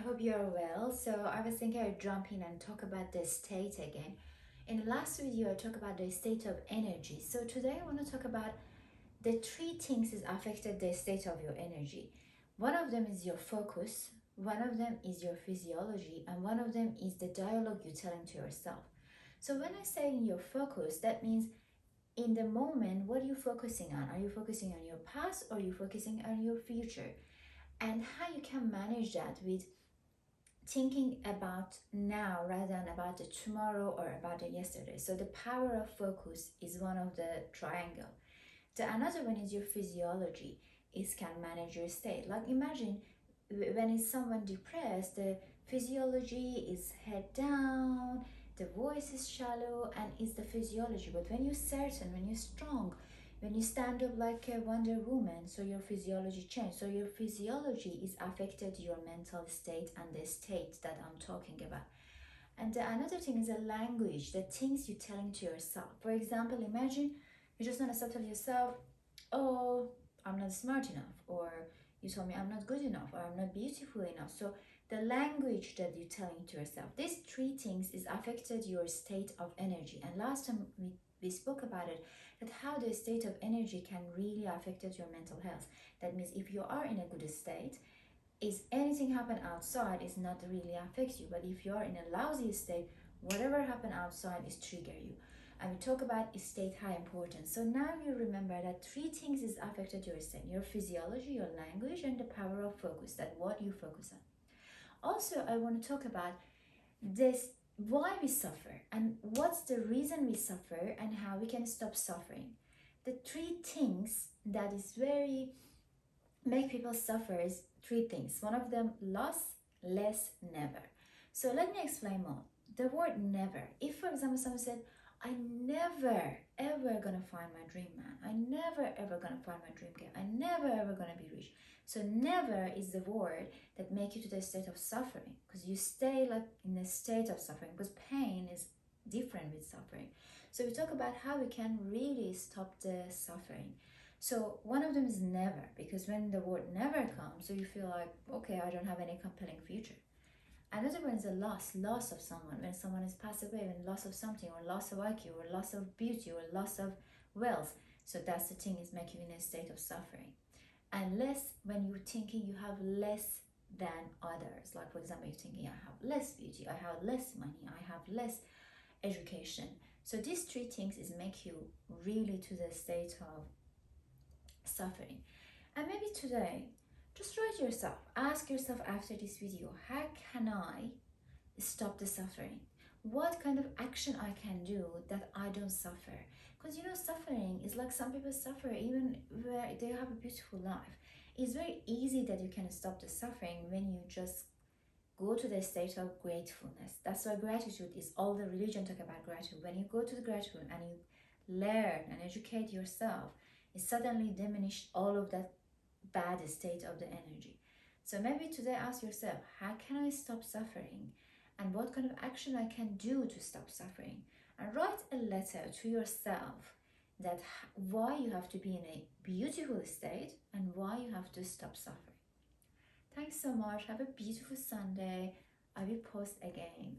hope you are well. So I was thinking I'd jump in and talk about the state again. In the last video, I talked about the state of energy. So today I want to talk about the three things that affected the state of your energy. One of them is your focus, one of them is your physiology, and one of them is the dialogue you're telling to yourself. So when I say in your focus, that means in the moment, what are you focusing on? Are you focusing on your past or are you focusing on your future? And how you can manage that with thinking about now rather than about the tomorrow or about the yesterday. So the power of focus is one of the triangle. The another one is your physiology. Is can manage your state. Like imagine when is someone depressed, the physiology is head down, the voice is shallow, and is the physiology. But when you're certain, when you're strong, when you stand up like a Wonder Woman, so your physiology changes. So your physiology is affected your mental state and the state that I'm talking about. And the another thing is a language, the things you're telling to yourself. For example, imagine you just want to tell yourself, oh, I'm not smart enough, or you told me I'm not good enough, or I'm not beautiful enough. So the language that you're telling to yourself, these three things is affected your state of energy. And last time we spoke about it, that how the state of energy can really affect your mental health. That means if you are in a good state, is anything happen outside is not really affect you. But if you are in a lousy state, whatever happen outside is trigger you. And we talk about state high importance. So now you remember that three things is affected your state: your physiology, your language, and the power of focus, that what you focus on. Also, I want to talk about this, why we suffer and what's the reason we suffer and how we can stop suffering. The three things that is very make people suffer is three things. One of them, loss, less, never. So let me explain more. The word never. If for example someone said, I never ever gonna find my dream man, I never ever gonna find my dream girl, I never ever gonna be rich. So never is the word that make you to the state of suffering, because you stay like in a state of suffering, because pain is different with suffering. So we talk about how we can really stop the suffering. So one of them is never, because when the word never comes, so you feel like, okay, I don't have any compelling future. Another one is a loss of someone. When someone is passed away, when loss of something, or loss of IQ, or loss of beauty, or loss of wealth. So that's the thing, is make you in a state of suffering. And less, when you're thinking you have less than others. Like for example, you're thinking I have less beauty, I have less money, I have less education. So these three things is make you really to the state of suffering. And maybe today, just write yourself, ask yourself after this video, how can I stop the suffering? What kind of action I can do that I don't suffer? Because suffering is like some people suffer even where they have a beautiful life. It's very easy that you can stop the suffering when you just go to the state of gratefulness. That's why gratitude is, all the religion talk about gratitude. When you go to the gratitude and you learn and educate yourself, it suddenly diminish all of that bad state of the energy. So maybe today ask yourself, how can I stop suffering? And what kind of action I can do to stop suffering? And write a letter to yourself that why you have to be in a beautiful state and why you have to stop suffering. Thanks so much. Have a beautiful Sunday. I will post again.